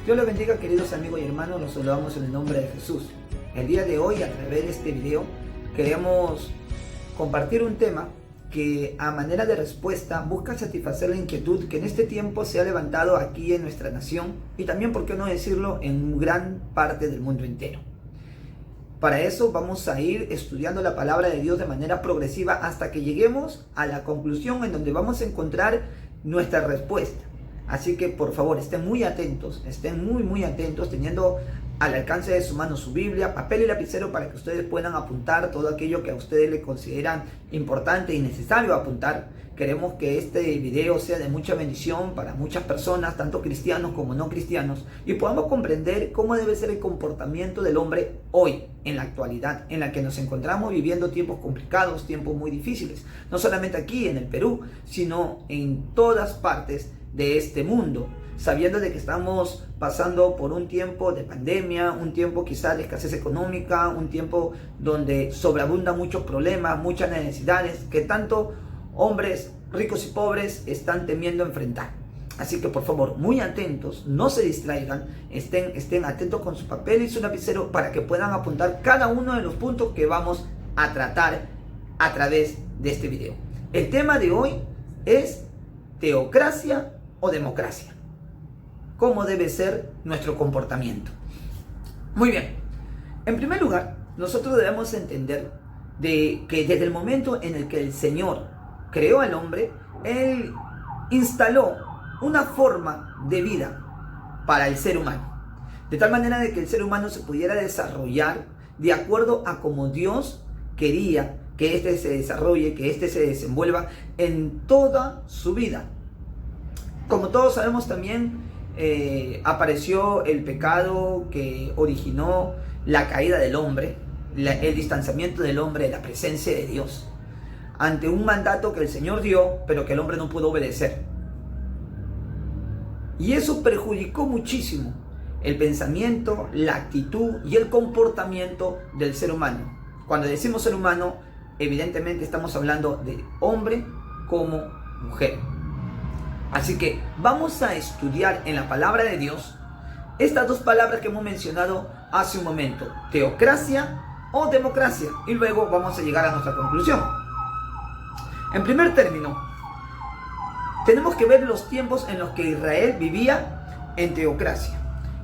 Dios los bendiga, queridos amigos y hermanos, los saludamos en el nombre de Jesús. El día de hoy, a través de este video, queremos compartir un tema que a manera de respuesta busca satisfacer la inquietud que en este tiempo se ha levantado aquí en nuestra nación y también, por qué no decirlo, en gran parte del mundo entero. Para eso vamos a ir estudiando la palabra de Dios de manera progresiva hasta que lleguemos a la conclusión en donde vamos a encontrar nuestra respuesta. Así que por favor estén muy atentos, muy atentos, teniendo al alcance de su mano su Biblia, papel y lapicero para que ustedes puedan apuntar todo aquello que a ustedes le consideran importante y necesario apuntar. Queremos que este video sea de mucha bendición para muchas personas, tanto cristianos como no cristianos, y podamos comprender cómo debe ser el comportamiento del hombre hoy, en la actualidad, en la que nos encontramos viviendo tiempos complicados, tiempos muy difíciles, no solamente aquí en el Perú, sino en todas partes de este mundo, sabiendo de que estamos pasando por un tiempo de pandemia, un tiempo quizás de escasez económica, un tiempo donde sobreabundan muchos problemas, muchas necesidades que tanto hombres ricos y pobres están temiendo enfrentar. Así que por favor, muy atentos, no se distraigan, estén atentos con su papel y su lapicero para que puedan apuntar cada uno de los puntos que vamos a tratar a través de este video. El tema de hoy es teocracia o democracia. ¿Cómo debe ser nuestro comportamiento? Muy bien. En primer lugar, nosotros debemos entender de que desde el momento en el que el Señor creó al hombre, Él instaló una forma de vida para el ser humano. De tal manera de que el ser humano se pudiera desarrollar de acuerdo a como Dios quería que éste se desarrolle, que éste se desenvuelva en toda su vida. Como todos sabemos también, apareció el pecado que originó la caída del hombre, el distanciamiento del hombre de la presencia de Dios, ante un mandato que el Señor dio, pero que el hombre no pudo obedecer. Y eso perjudicó muchísimo el pensamiento, la actitud y el comportamiento del ser humano. Cuando decimos ser humano, evidentemente estamos hablando de hombre como mujer. Así que vamos a estudiar en la palabra de Dios estas dos palabras que hemos mencionado hace un momento, teocracia o democracia, y luego vamos a llegar a nuestra conclusión. En primer término, tenemos que ver los tiempos en los que Israel vivía en teocracia,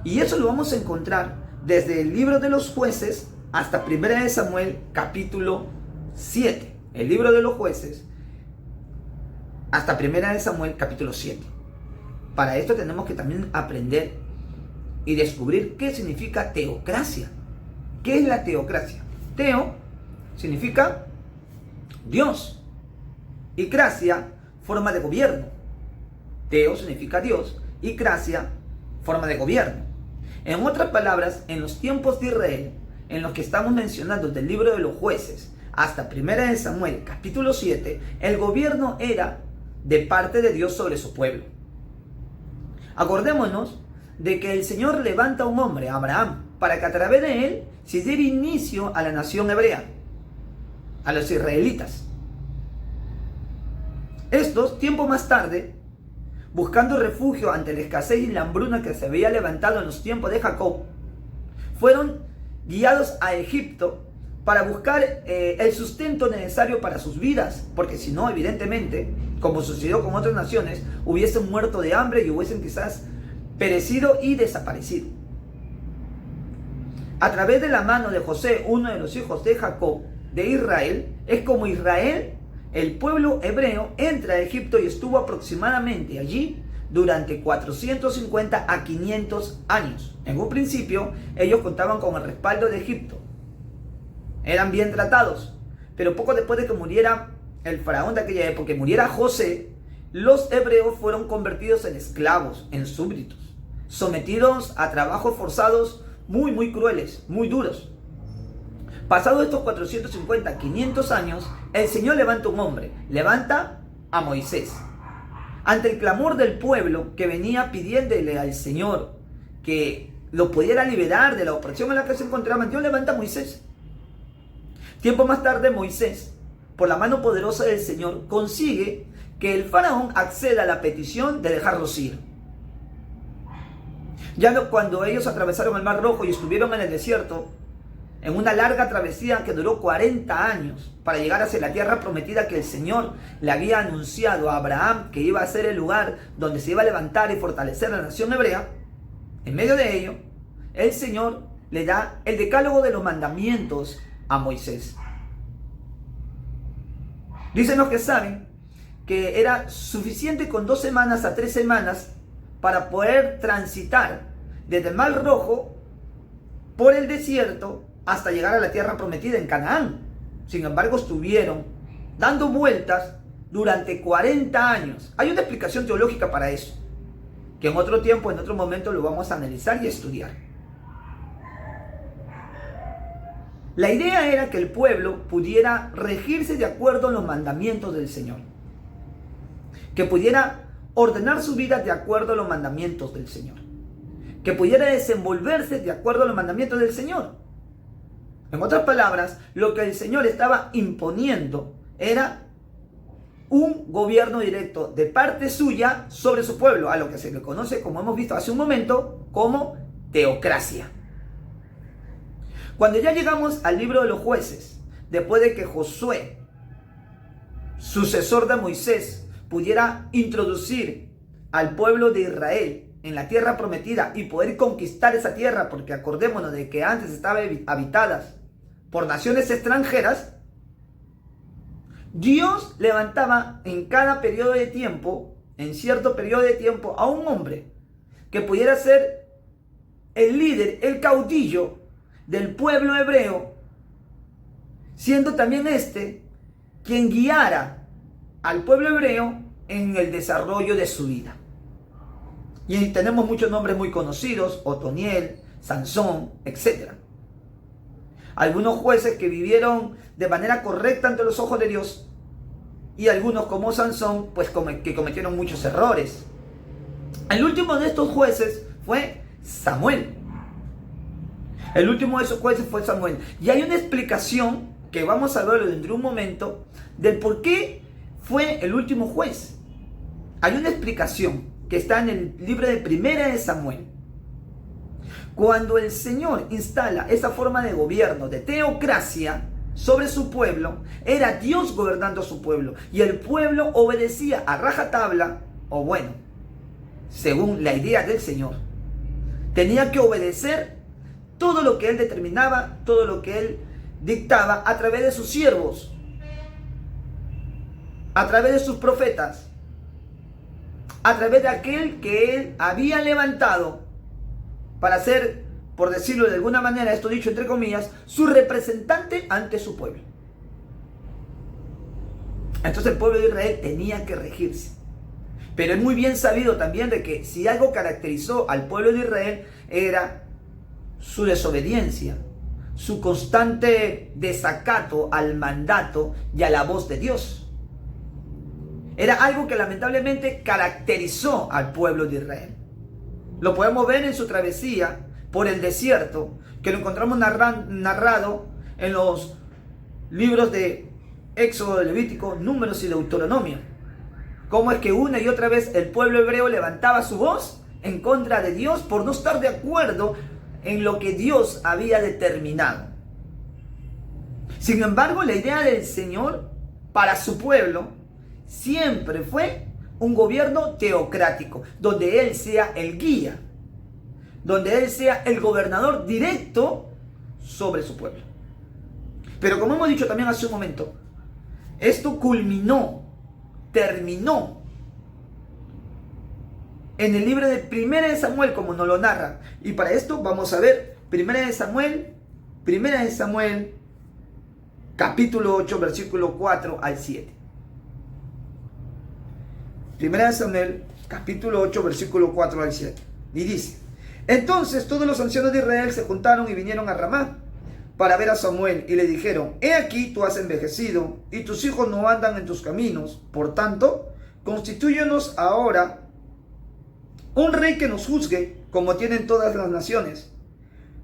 y eso lo vamos a encontrar desde el libro de los Jueces hasta 1 de Samuel capítulo 7. El libro de los Jueces hasta 1 de Samuel capítulo 7. Para esto tenemos que también aprender y descubrir qué significa teocracia. ¿Qué es la teocracia? Teo significa Dios y cracia, forma de gobierno. Teo significa Dios y cracia, forma de gobierno. En otras palabras, en los tiempos de Israel, en los que estamos mencionando del libro de los Jueces hasta 1 de Samuel capítulo 7, el gobierno era de parte de Dios sobre su pueblo. Acordémonos de que el Señor levanta a un hombre, Abraham, para que a través de él se diera inicio a la nación hebrea, a los israelitas. Estos, tiempo más tarde, buscando refugio ante la escasez y la hambruna que se había levantado en los tiempos de Jacob, fueron guiados a Egipto para buscar el sustento necesario para sus vidas, porque si no, evidentemente, como sucedió con otras naciones, hubiesen muerto de hambre y hubiesen quizás perecido y desaparecido. A través de la mano de José, uno de los hijos de Jacob, de Israel, es como Israel, el pueblo hebreo, entra a Egipto y estuvo aproximadamente allí durante 450 a 500 años. En un principio, ellos contaban con el respaldo de Egipto. Eran bien tratados, pero poco después de que muriera el faraón de aquella época, que muriera José, los hebreos fueron convertidos en esclavos, en súbditos, sometidos a trabajos forzados muy crueles, muy duros. Pasados estos 450, 500 años, el Señor levanta un hombre, levanta a Moisés. Ante el clamor del pueblo que venía pidiéndole al Señor que lo pudiera liberar de la opresión en la que se encontraban, Dios levanta a Moisés. Tiempo más tarde, Moisés, por la mano poderosa del Señor, consigue que el faraón acceda a la petición de dejarlos ir. Cuando ellos atravesaron el Mar Rojo y estuvieron en el desierto, en una larga travesía que duró 40 años para llegar hacia la tierra prometida que el Señor le había anunciado a Abraham que iba a ser el lugar donde se iba a levantar y fortalecer la nación hebrea, en medio de ello, el Señor le da el decálogo de los mandamientos a Moisés. Dicen los que saben que era suficiente con 2 semanas a 3 semanas para poder transitar desde el Mar Rojo por el desierto hasta llegar a la tierra prometida en Canaán. Sin embargo, estuvieron dando vueltas durante 40 años. Hay una explicación teológica para eso, que en otro tiempo, en otro momento lo vamos a analizar y estudiar. La idea era que el pueblo pudiera regirse de acuerdo a los mandamientos del Señor, que pudiera ordenar su vida de acuerdo a los mandamientos del Señor, que pudiera desenvolverse de acuerdo a los mandamientos del Señor. En otras palabras, lo que el Señor estaba imponiendo era un gobierno directo de parte suya sobre su pueblo, a lo que se le conoce, como hemos visto hace un momento, como teocracia. Cuando ya llegamos al libro de los Jueces, después de que Josué, sucesor de Moisés, pudiera introducir al pueblo de Israel en la tierra prometida y poder conquistar esa tierra, porque acordémonos de que antes estaba habitada por naciones extranjeras, Dios levantaba en cada periodo de tiempo, en cierto periodo de tiempo, a un hombre que pudiera ser el líder, el caudillo del pueblo hebreo, siendo también quien guiara al pueblo hebreo en el desarrollo de su vida. Y tenemos muchos nombres muy conocidos: Otoniel, Sansón, etc. Algunos jueces que vivieron de manera correcta ante los ojos de Dios, y algunos, como Sansón, pues que cometieron muchos errores. El último de estos jueces fue Samuel. El último de esos jueces fue Samuel. Y hay una explicación que vamos a ver dentro de un momento del por qué fue el último juez. Hay una explicación que está en el libro de Primera de Samuel. Cuando el Señor instala esa forma de gobierno, de teocracia, sobre su pueblo, era Dios gobernando a su pueblo, y el pueblo obedecía a rajatabla, o bueno, según la idea del Señor. Tenía que obedecer todo lo que Él determinaba, todo lo que Él dictaba a través de sus siervos, a través de sus profetas, a través de aquel que Él había levantado para ser, por decirlo de alguna manera, esto dicho entre comillas, su representante ante su pueblo. Entonces el pueblo de Israel tenía que regirse. Pero es muy bien sabido también de que si algo caracterizó al pueblo de Israel era su desobediencia, su constante desacato al mandato y a la voz de Dios. Era algo que lamentablemente caracterizó al pueblo de Israel. Lo podemos ver en su travesía por el desierto, que lo encontramos narrado en los libros de Éxodo, Levítico, Números y Deuteronomio. Cómo es que una y otra vez el pueblo hebreo levantaba su voz en contra de Dios por no estar de acuerdo en lo que Dios había determinado. Sin embargo, la idea del Señor para su pueblo siempre fue un gobierno teocrático, donde Él sea el guía, donde Él sea el gobernador directo sobre su pueblo. Pero como hemos dicho también hace un momento, esto terminó en el libro de Primera de Samuel, como nos lo narra. Y para esto vamos a ver Primera de Samuel, capítulo 8, versículo 4 al 7. Primera de Samuel, capítulo 8, versículo 4 al 7. Y dice: entonces todos los ancianos de Israel se juntaron y vinieron a Ramá para ver a Samuel, y le dijeron: he aquí, tú has envejecido, y tus hijos no andan en tus caminos. Por tanto, constitúyenos ahora un rey que nos juzgue, como tienen todas las naciones.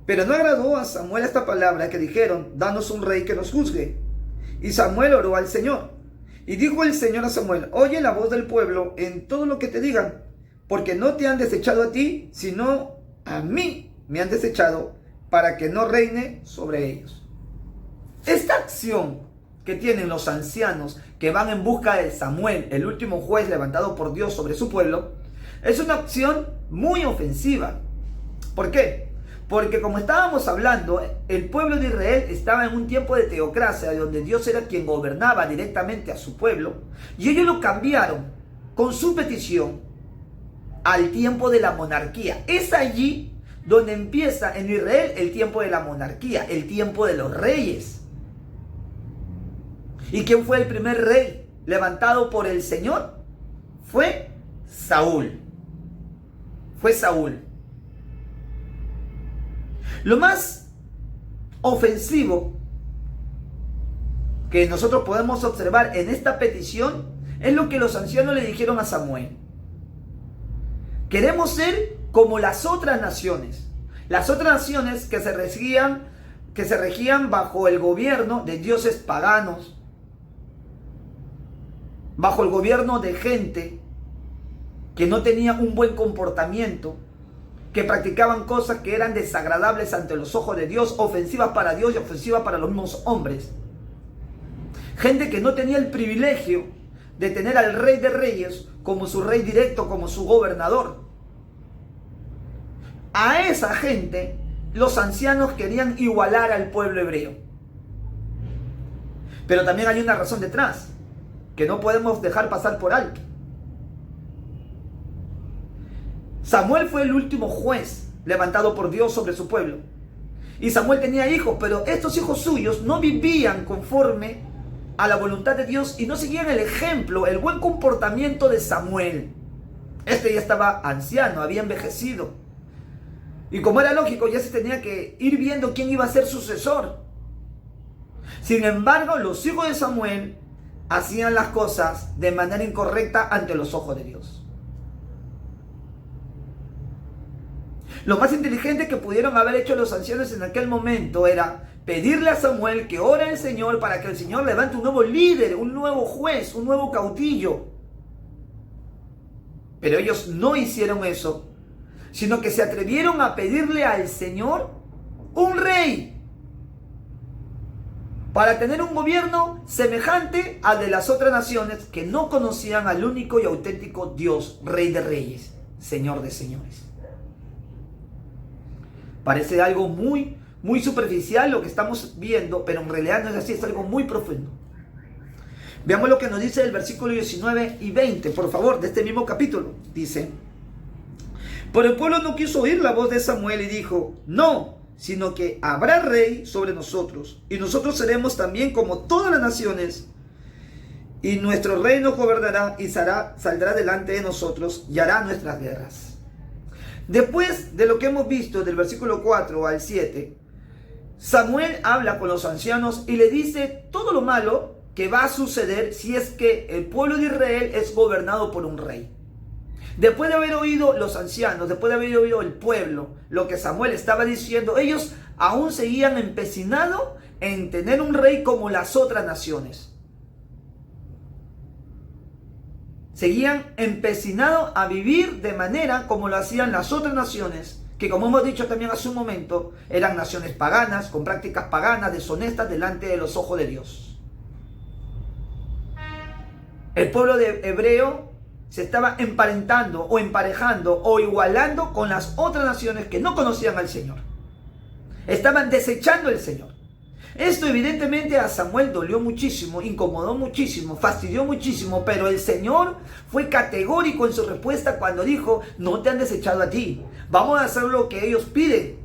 Pero no agradó a Samuel esta palabra, que dijeron: danos un rey que nos juzgue. Y Samuel oró al Señor. Y dijo el Señor a Samuel: oye la voz del pueblo en todo lo que te digan, porque no te han desechado a ti, sino a mí me han desechado, para que no reine sobre ellos. Esta acción que tienen los ancianos que van en busca de Samuel, el último juez levantado por Dios sobre su pueblo, es una acción muy ofensiva. ¿Por qué? Porque como estábamos hablando, el pueblo de Israel estaba en un tiempo de teocracia, donde Dios era quien gobernaba directamente a su pueblo, y ellos lo cambiaron con su petición al tiempo de la monarquía. Es allí donde empieza en Israel el tiempo de la monarquía, el tiempo de los reyes. ¿Y quién fue el primer rey levantado por el Señor? Fue Saúl. Fue Saúl. Lo más ofensivo que nosotros podemos observar en esta petición es lo que los ancianos le dijeron a Samuel. Queremos ser como las otras naciones. Las otras naciones que se regían bajo el gobierno de dioses paganos, bajo el gobierno de gente que no tenía un buen comportamiento, que practicaban cosas que eran desagradables ante los ojos de Dios, ofensivas para Dios y ofensivas para los mismos hombres. Gente que no tenía el privilegio de tener al Rey de Reyes como su rey directo, como su gobernador. A esa gente los ancianos querían igualar al pueblo hebreo. Pero también hay una razón detrás, que no podemos dejar pasar por alto. Samuel fue el último juez levantado por Dios sobre su pueblo. Y Samuel tenía hijos, pero estos hijos suyos no vivían conforme a la voluntad de Dios y no seguían el ejemplo, el buen comportamiento de Samuel. Este ya estaba anciano, había envejecido. Y como era lógico, ya se tenía que ir viendo quién iba a ser sucesor. Sin embargo, los hijos de Samuel hacían las cosas de manera incorrecta ante los ojos de Dios. Lo más inteligente que pudieron haber hecho los ancianos en aquel momento era pedirle a Samuel que ore al Señor para que el Señor levante un nuevo líder, un nuevo juez, un nuevo caudillo. Pero ellos no hicieron eso, sino que se atrevieron a pedirle al Señor un rey para tener un gobierno semejante al de las otras naciones que no conocían al único y auténtico Dios, Rey de Reyes, Señor de Señores. Parece algo muy superficial lo que estamos viendo, pero en realidad no es así, es algo muy profundo. Veamos lo que nos dice el versículo 19 y 20, por favor, de este mismo capítulo. Dice: pero el pueblo no quiso oír la voz de Samuel y dijo: no, sino que habrá rey sobre nosotros, y nosotros seremos también como todas las naciones, y nuestro rey nos gobernará y saldrá delante de nosotros y hará nuestras guerras. Después de lo que hemos visto del versículo 4 al 7, Samuel habla con los ancianos y le dice todo lo malo que va a suceder si es que el pueblo de Israel es gobernado por un rey. Después de haber oído los ancianos, después de haber oído el pueblo, lo que Samuel estaba diciendo, ellos aún seguían empecinados en tener un rey como las otras naciones. Seguían empecinados a vivir de manera como lo hacían las otras naciones, que como hemos dicho también hace un momento, eran naciones paganas, con prácticas paganas, deshonestas delante de los ojos de Dios. El pueblo hebreo se estaba emparentando o emparejando o igualando con las otras naciones que no conocían al Señor. Estaban desechando al Señor. Esto evidentemente a Samuel dolió muchísimo, incomodó muchísimo, fastidió muchísimo, pero el Señor fue categórico en su respuesta cuando dijo: no te han desechado a ti, vamos a hacer lo que ellos piden,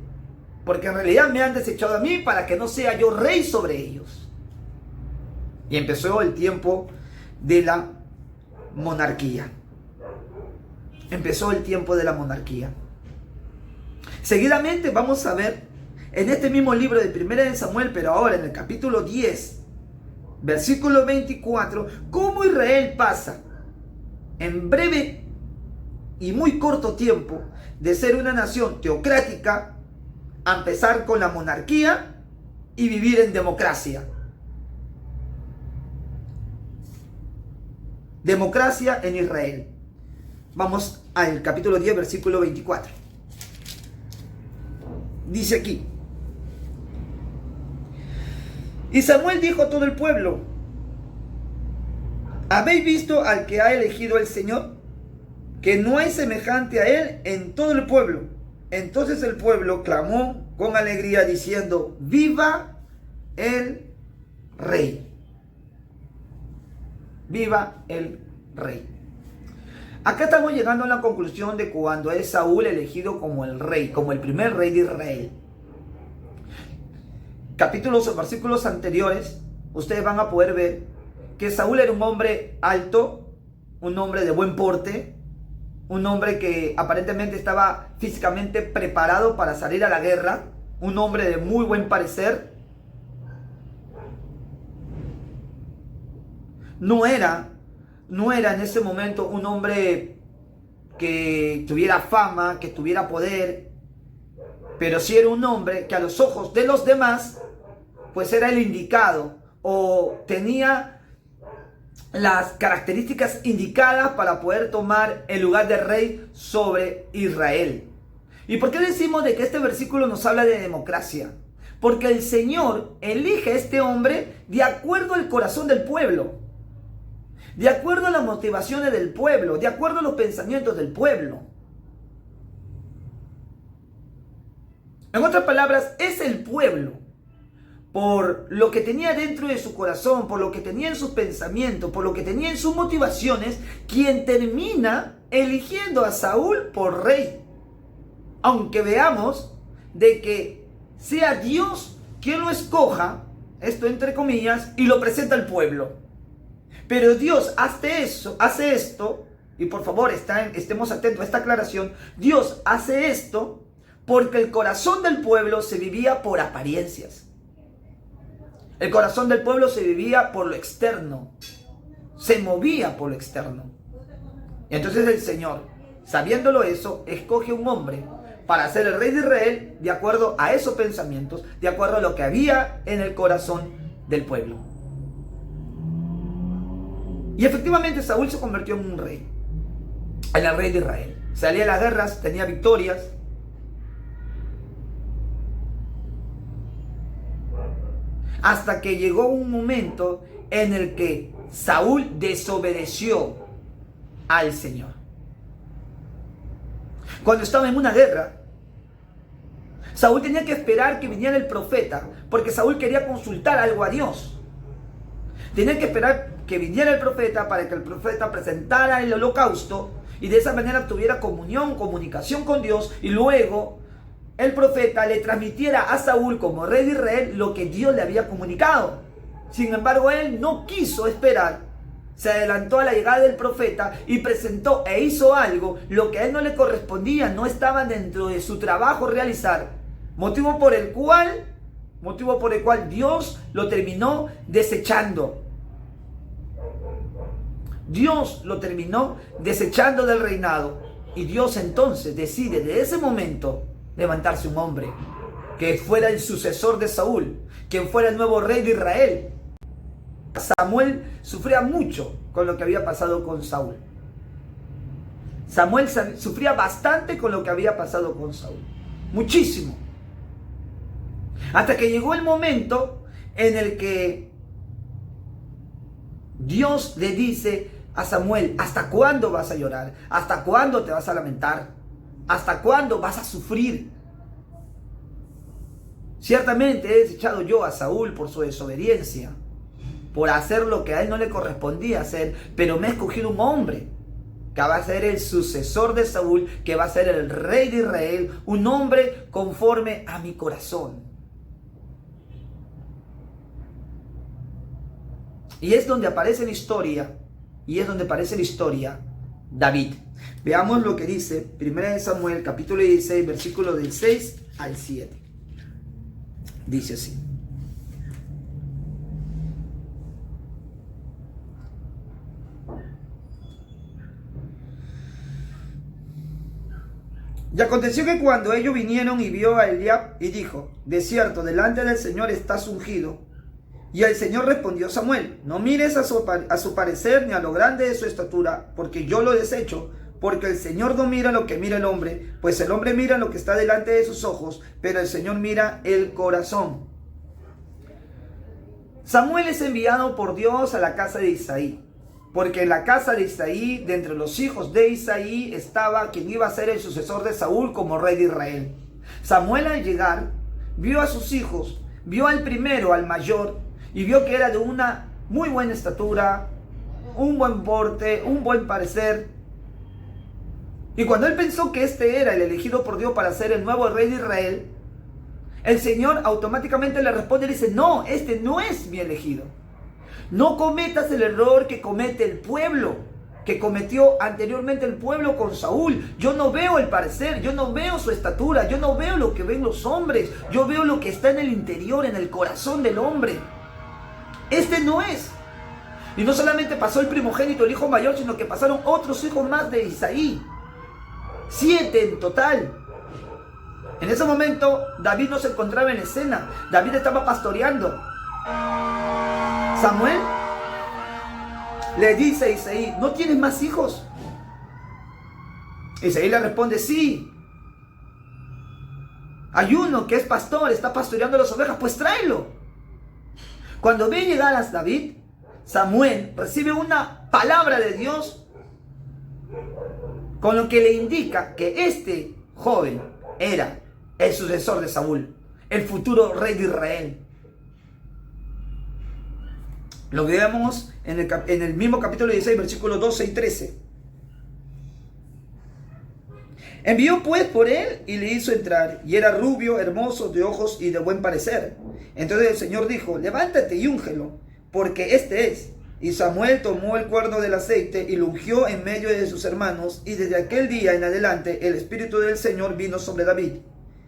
porque en realidad me han desechado a mí para que no sea yo rey sobre ellos. Y empezó el tiempo de la monarquía. Empezó el tiempo de la monarquía. Seguidamente vamos a ver en este mismo libro de Primera de Samuel, pero ahora en el capítulo 10, versículo 24, cómo Israel pasa en breve y muy corto tiempo de ser una nación teocrática a empezar con la monarquía y vivir en democracia. Democracia en Israel. Vamos al capítulo 10, versículo 24. Dice aquí: y Samuel dijo a todo el pueblo: ¿habéis visto al que ha elegido el Señor? Que no hay semejante a él en todo el pueblo. Entonces el pueblo clamó con alegría diciendo: ¡viva el rey! ¡Viva el rey! Acá estamos llegando a la conclusión de cuando es Saúl elegido como el rey, como el primer rey de Israel. Capítulos o versículos anteriores, ustedes van a poder ver que Saúl era un hombre alto, un hombre de buen porte, un hombre que aparentemente estaba físicamente preparado para salir a la guerra, un hombre de muy buen parecer. No era en ese momento un hombre que tuviera fama, que tuviera poder, pero sí era un hombre que a los ojos de los demás, pues era el indicado o tenía las características indicadas para poder tomar el lugar de rey sobre Israel. ¿Y por qué decimos de que este versículo nos habla de democracia? Porque el Señor elige a este hombre de acuerdo al corazón del pueblo, de acuerdo a las motivaciones del pueblo, de acuerdo a los pensamientos del pueblo. En otras palabras, es el pueblo, por lo que tenía dentro de su corazón, por lo que tenía en sus pensamientos, por lo que tenía en sus motivaciones, quien termina eligiendo a Saúl por rey. Aunque veamos de que sea Dios quien lo escoja, esto entre comillas, y lo presenta al pueblo. Pero Dios hace esto, y por favor estemos atentos a esta aclaración, Dios hace esto porque el corazón del pueblo se vivía por apariencias. El corazón del pueblo se vivía por lo externo, se movía por lo externo. Y entonces el Señor, sabiéndolo eso, escoge un hombre para ser el rey de Israel de acuerdo a esos pensamientos, de acuerdo a lo que había en el corazón del pueblo. Y efectivamente Saúl se convirtió en un rey, en el rey de Israel. Salía a las guerras, tenía victorias. Hasta que llegó un momento en el que Saúl desobedeció al Señor. Cuando estaba en una guerra, Saúl tenía que esperar que viniera el profeta, porque Saúl quería consultar algo a Dios. Tenía que esperar que viniera el profeta para que el profeta presentara el holocausto y de esa manera tuviera comunicación con Dios, y luego el profeta le transmitiera a Saúl como rey de Israel lo que Dios le había comunicado. Sin embargo, él no quiso esperar, se adelantó a la llegada del profeta y presentó e hizo algo lo que a él no le correspondía, no estaba dentro de su trabajo realizar, motivo por el cual Dios lo terminó desechando. Dios lo terminó desechando del reinado, y Dios entonces decide de ese momento levantarse un hombre que fuera el sucesor de Saúl, quien fuera el nuevo rey de Israel. Samuel sufría mucho con lo que había pasado con Saúl. Samuel sufría bastante con lo que había pasado con Saúl, muchísimo. Hasta que llegó el momento en el que Dios le dice a Samuel: ¿hasta cuándo vas a llorar? ¿Hasta cuándo te vas a lamentar? ¿Hasta cuándo vas a sufrir? Ciertamente he desechado yo a Saúl por su desobediencia, por hacer lo que a él no le correspondía hacer, pero me he escogido un hombre que va a ser el sucesor de Saúl, que va a ser el rey de Israel, un hombre conforme a mi corazón. Y es donde aparece la historia, David. Veamos lo que dice 1 Samuel capítulo 16, versículo del 6 al 7. Dice así: y aconteció que cuando ellos vinieron y vio a Eliab y dijo: de cierto, delante del Señor estás ungido, Y el Señor respondió a Samuel: no mires a su parecer ni a lo grande de su estatura, porque yo lo desecho. Porque el Señor no mira lo que mira el hombre, pues el hombre mira lo que está delante de sus ojos, pero el Señor mira el corazón. Samuel es enviado por Dios a la casa de Isaí, porque en la casa de Isaí, de entre los hijos de Isaí, estaba quien iba a ser el sucesor de Saúl como rey de Israel. Samuel, al llegar, vio a sus hijos, vio al primero, al mayor, y vio que era de una muy buena estatura, un buen porte, un buen parecer. Y cuando él pensó que este era el elegido por Dios para ser el nuevo rey de Israel, el Señor automáticamente le responde y dice: no, este no es mi elegido. No cometas el error que comete el pueblo, que cometió anteriormente el pueblo con Saúl. Yo no veo el parecer, yo no veo su estatura, yo no veo lo que ven los hombres, yo veo lo que está en el interior, en el corazón del hombre. Este no es. Y no solamente pasó el primogénito, el hijo mayor, sino que pasaron otros hijos más de Isaí. 7 en total. En ese momento David no se encontraba en escena. David estaba pastoreando. Samuel le dice a Isaí: ¿no tienes más hijos? Isaí le responde: sí, hay uno que es pastor, está pastoreando las ovejas, pues tráelo. Cuando ve llegar a David, Samuel recibe una palabra de Dios, con lo que le indica que este joven era el sucesor de Saúl, el futuro rey de Israel. Lo vemos en el mismo capítulo 16, versículos 12 y 13. Envió pues por él y le hizo entrar, y era rubio, hermoso, de ojos y de buen parecer. Entonces el Señor dijo: levántate y úngelo, porque este es. Y Samuel tomó el cuerno del aceite y lo ungió en medio de sus hermanos, y desde aquel día en adelante el Espíritu del Señor vino sobre David.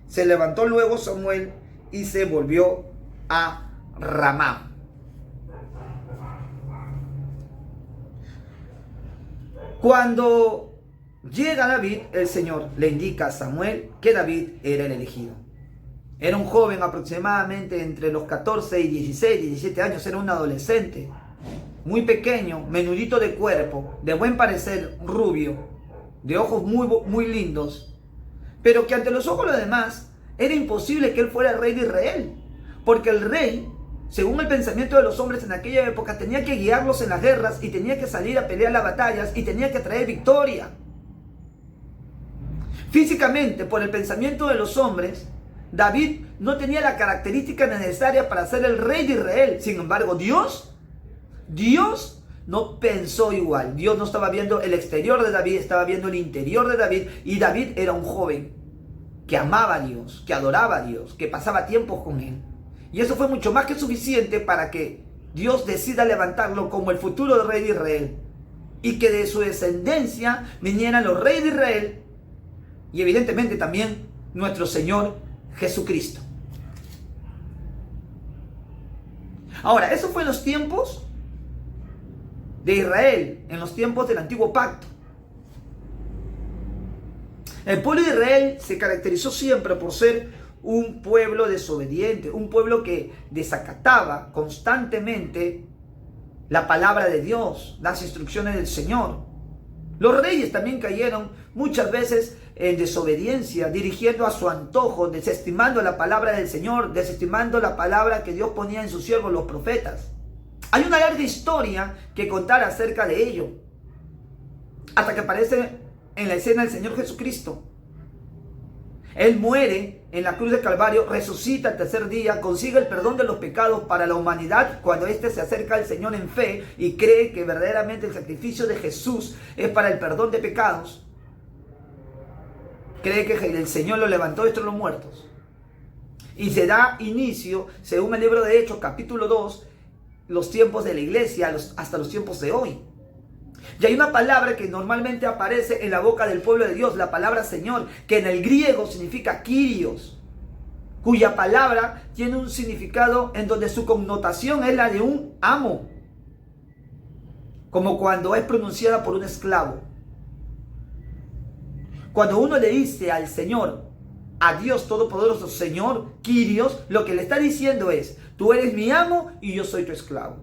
Se levantó luego Samuel y se volvió a Ramá. Cuando llega David, el Señor le indica a Samuel que David era el elegido. Era un joven aproximadamente entre los 14 y 16, 17 años, era un adolescente. Muy pequeño, menudito de cuerpo, de buen parecer, rubio, de ojos muy lindos, pero que ante los ojos de los demás era imposible que él fuera el rey de Israel, porque el rey, según el pensamiento de los hombres en aquella época, tenía que guiarlos en las guerras y tenía que salir a pelear las batallas y tenía que traer victoria. Físicamente, por el pensamiento de los hombres, David no tenía la característica necesaria para ser el rey de Israel. Sin embargo, Dios no pensó igual. Dios no estaba viendo el exterior de David, estaba viendo el interior de David. Y David era un joven que amaba a Dios, que adoraba a Dios, que pasaba tiempo con él. Y eso fue mucho más que suficiente para que Dios decida levantarlo como el futuro rey de Israel. Y que de su descendencia vinieran los reyes de Israel. Y evidentemente también nuestro Señor Jesucristo. Ahora, eso fue en los tiempos de Israel, en los tiempos del antiguo pacto. El pueblo de Israel se caracterizó siempre por ser un pueblo desobediente, un pueblo que desacataba constantemente la palabra de Dios, las instrucciones del Señor. Los reyes también cayeron muchas veces en desobediencia, dirigiendo a su antojo, desestimando la palabra del Señor, desestimando la palabra que Dios ponía en sus siervos, los profetas. Hay una larga historia que contar acerca de ello, hasta que aparece en la escena el Señor Jesucristo. Él muere en la cruz del Calvario, resucita al tercer día, consigue el perdón de los pecados para la humanidad cuando éste se acerca al Señor en fe y cree que verdaderamente el sacrificio de Jesús es para el perdón de pecados. Cree que el Señor lo levantó de entre los muertos. Y se da inicio, según el libro de Hechos, capítulo 2, los tiempos de la iglesia hasta los tiempos de hoy. Y hay una palabra que normalmente aparece en la boca del pueblo de Dios, la palabra Señor, que en el griego significa Kyrios, cuya palabra tiene un significado en donde su connotación es la de un amo, como cuando es pronunciada por un esclavo. Cuando uno le dice al Señor, a Dios Todopoderoso, Señor, Kyrios, lo que le está diciendo es: tú eres mi amo y yo soy tu esclavo.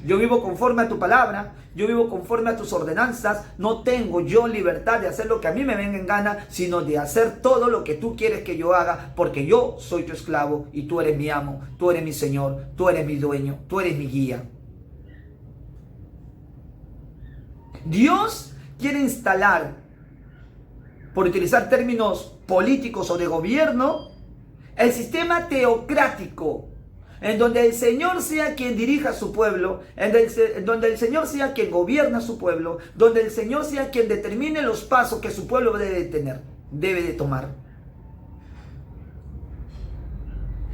Yo vivo conforme a tu palabra, yo vivo conforme a tus ordenanzas, no tengo yo libertad de hacer lo que a mí me venga en gana, sino de hacer todo lo que tú quieres que yo haga, porque yo soy tu esclavo y tú eres mi amo, tú eres mi Señor, tú eres mi dueño, tú eres mi guía. Dios quiere instalar, por utilizar términos políticos o de gobierno, el sistema teocrático, en donde el Señor sea quien dirija a su pueblo, en donde el Señor sea quien gobierna a su pueblo, donde el Señor sea quien determine los pasos que su pueblo debe de tomar.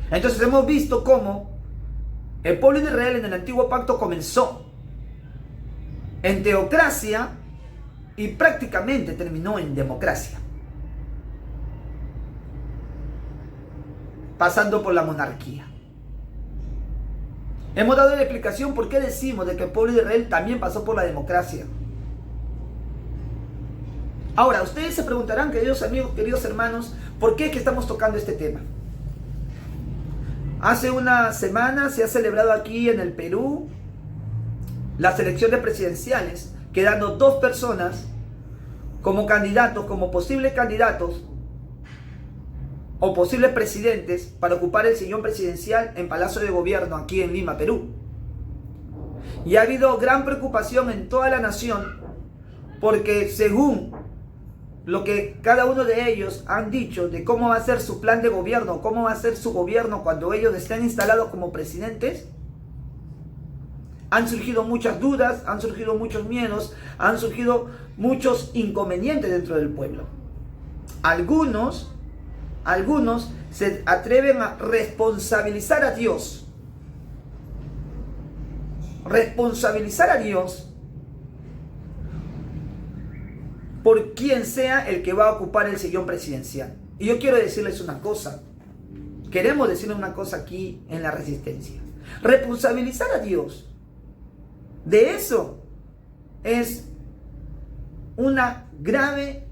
Entonces hemos visto cómo el pueblo de Israel en el antiguo pacto comenzó en teocracia y prácticamente terminó en democracia, pasando por la monarquía. Hemos dado la explicación por qué decimos de que el pueblo de Israel también pasó por la democracia. Ahora, ustedes se preguntarán, queridos amigos, queridos hermanos, ¿por qué es que estamos tocando este tema? Hace una semana se ha celebrado aquí en el Perú las elecciones presidenciales, quedando 2 personas como candidatos, como posibles candidatos o posibles presidentes para ocupar el sillón presidencial en Palacio de Gobierno aquí en Lima, Perú. Y ha habido gran preocupación en toda la nación porque según lo que cada uno de ellos han dicho de cómo va a ser su plan de gobierno, cómo va a ser su gobierno cuando ellos estén instalados como presidentes, han surgido muchas dudas, han surgido muchos miedos, han surgido muchos inconvenientes dentro del pueblo. Algunos se atreven a responsabilizar a Dios. Responsabilizar a Dios por quien sea el que va a ocupar el sillón presidencial. Y yo quiero decirles una cosa. Queremos decirles una cosa aquí en la Resistencia. Responsabilizar a Dios de eso es una grave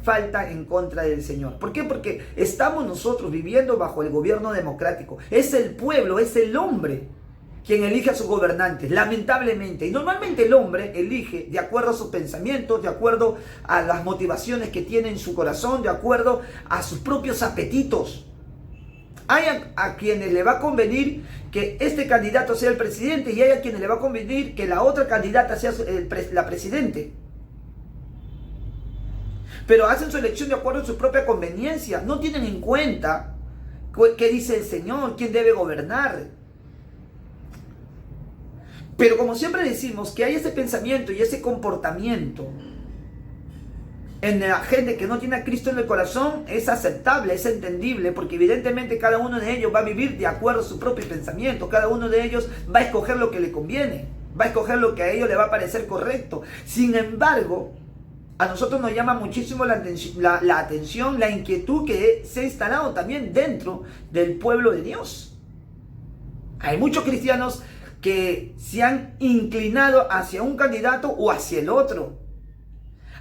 falta en contra del Señor. ¿Por qué? Porque estamos nosotros viviendo bajo el gobierno democrático. Es el pueblo, es el hombre quien elige a sus gobernantes, lamentablemente. Y normalmente el hombre elige de acuerdo a sus pensamientos, de acuerdo a las motivaciones que tiene en su corazón, de acuerdo a sus propios apetitos. Hay a quienes le va a convenir que este candidato sea el presidente y hay a quienes le va a convenir que la otra candidata sea la presidente. Pero hacen su elección de acuerdo a su propia conveniencia. No tienen en cuenta qué dice el Señor, quién debe gobernar. Pero como siempre decimos que hay ese pensamiento y ese comportamiento en la gente que no tiene a Cristo en el corazón, es aceptable, es entendible, porque evidentemente cada uno de ellos va a vivir de acuerdo a su propio pensamiento, cada uno de ellos va a escoger lo que le conviene, va a escoger lo que a ellos le va a parecer correcto. Sin embargo, a nosotros nos llama muchísimo la atención, la inquietud que se ha instalado también dentro del pueblo de Dios. Hay muchos cristianos que se han inclinado hacia un candidato o hacia el otro,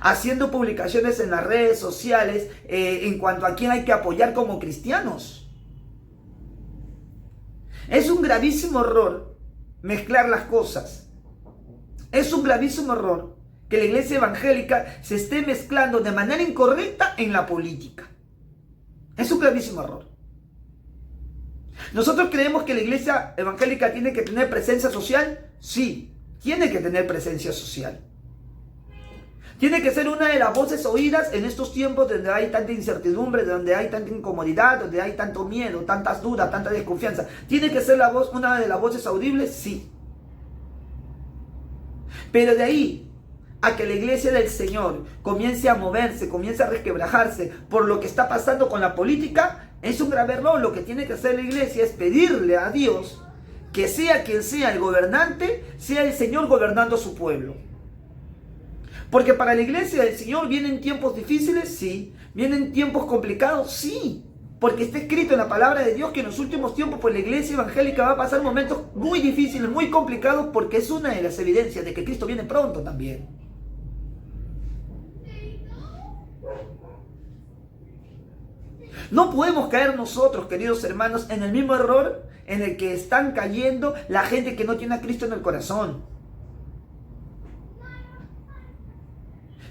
haciendo publicaciones en las redes sociales en cuanto a quién hay que apoyar como cristianos. Es un gravísimo error mezclar las cosas. Es un gravísimo error que la iglesia evangélica se esté mezclando de manera incorrecta en la política. Es un gravísimo error. ¿Nosotros creemos que la iglesia evangélica tiene que tener presencia social? Sí, tiene que tener presencia social. Tiene que ser una de las voces oídas en estos tiempos donde hay tanta incertidumbre, donde hay tanta incomodidad, donde hay tanto miedo, tantas dudas, tanta desconfianza. ¿Tiene que ser una de las voces audibles? Sí. Pero de ahí a que la iglesia del Señor comience a moverse, comience a resquebrajarse por lo que está pasando con la política, es un grave error. Lo que tiene que hacer la iglesia es pedirle a Dios que sea quien sea el gobernante, sea el Señor gobernando a su pueblo. Porque para la iglesia del Señor vienen tiempos difíciles, sí. Vienen tiempos complicados, sí. Porque está escrito en la palabra de Dios que en los últimos tiempos pues la iglesia evangélica va a pasar momentos muy difíciles, muy complicados, porque es una de las evidencias de que Cristo viene pronto también. No podemos caer nosotros, queridos hermanos, en el mismo error en el que están cayendo la gente que no tiene a Cristo en el corazón.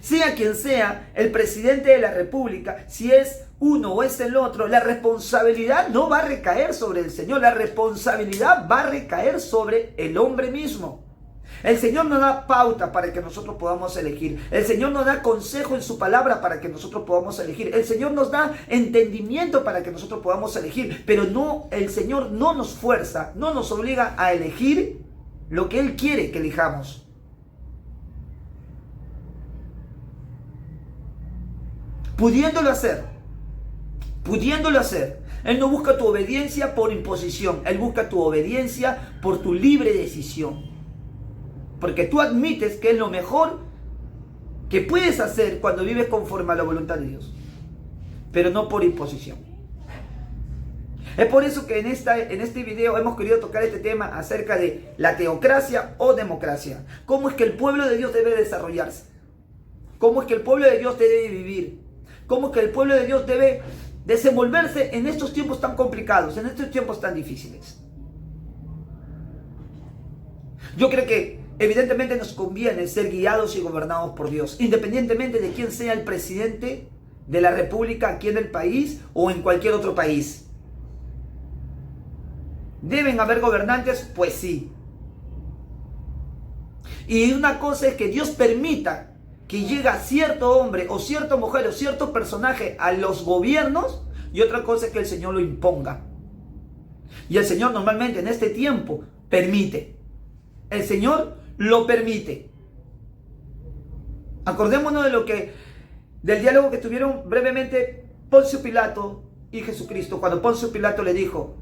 Sea quien sea el presidente de la República, si es uno o es el otro, la responsabilidad no va a recaer sobre el Señor, la responsabilidad va a recaer sobre el hombre mismo. El Señor nos da pauta para que nosotros podamos elegir. El Señor nos da consejo en su palabra para que nosotros podamos elegir. El Señor nos da entendimiento para que nosotros podamos elegir. Pero no, el Señor no nos fuerza, no nos obliga a elegir lo que Él quiere que elijamos. Pudiéndolo hacer. Él no busca tu obediencia por imposición. Él busca tu obediencia por tu libre decisión. Porque tú admites que es lo mejor que puedes hacer cuando vives conforme a la voluntad de Dios. Pero no por imposición. Es por eso que en este video hemos querido tocar este tema acerca de la teocracia o democracia. ¿Cómo es que el pueblo de Dios debe desarrollarse? ¿Cómo es que el pueblo de Dios debe vivir? ¿Cómo es que el pueblo de Dios debe desenvolverse en estos tiempos tan complicados, en estos tiempos tan difíciles? Yo creo que evidentemente nos conviene ser guiados y gobernados por Dios, independientemente de quién sea el presidente de la República aquí en el país o en cualquier otro país. ¿Deben haber gobernantes? Pues sí. Y una cosa es que Dios permita que llegue cierto hombre o cierta mujer o cierto personaje a los gobiernos, y otra cosa es que el Señor lo imponga. Y el Señor normalmente en este tiempo permite. El Señor lo permite. Acordémonos del diálogo que tuvieron brevemente Poncio Pilato y Jesucristo, cuando Poncio Pilato le dijo: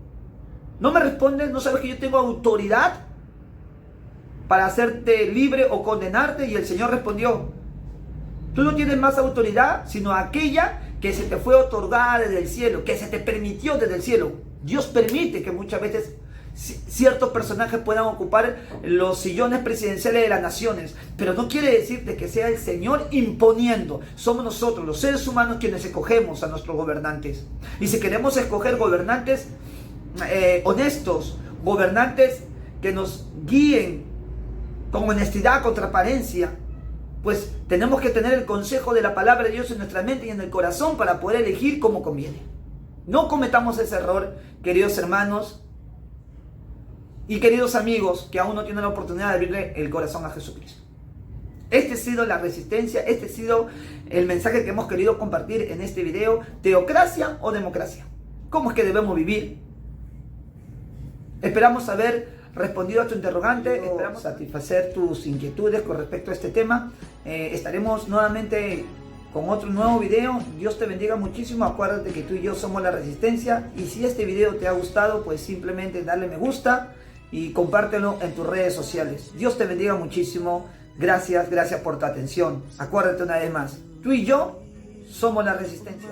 ¿no me respondes? ¿No sabes que yo tengo autoridad para hacerte libre o condenarte? Y el Señor respondió: tú no tienes más autoridad sino aquella que se te fue otorgada desde el cielo, que se te permitió desde el cielo. Dios permite que muchas veces ciertos personajes puedan ocupar los sillones presidenciales de las naciones, pero no quiere decir de que sea el Señor imponiendo. Somos nosotros, los seres humanos, quienes escogemos a nuestros gobernantes. Y si queremos escoger gobernantes honestos, gobernantes que nos guíen con honestidad, con transparencia, pues tenemos que tener el consejo de la palabra de Dios en nuestra mente y en el corazón para poder elegir como conviene. No cometamos ese error, queridos hermanos y queridos amigos que aún no tienen la oportunidad de abrirle el corazón a Jesucristo. Este ha sido la resistencia, este ha sido el mensaje que hemos querido compartir en este video. ¿Teocracia o democracia? ¿Cómo es que debemos vivir? Esperamos haber respondido a tu interrogante, esperamos satisfacer tus inquietudes con respecto a este tema. Estaremos nuevamente con otro nuevo video. Dios te bendiga muchísimo. Acuérdate que tú y yo somos la resistencia. Y si este video te ha gustado, pues simplemente dale me gusta y compártelo en tus redes sociales. Dios te bendiga muchísimo. Gracias por tu atención. Acuérdate una vez más, tú y yo somos la resistencia.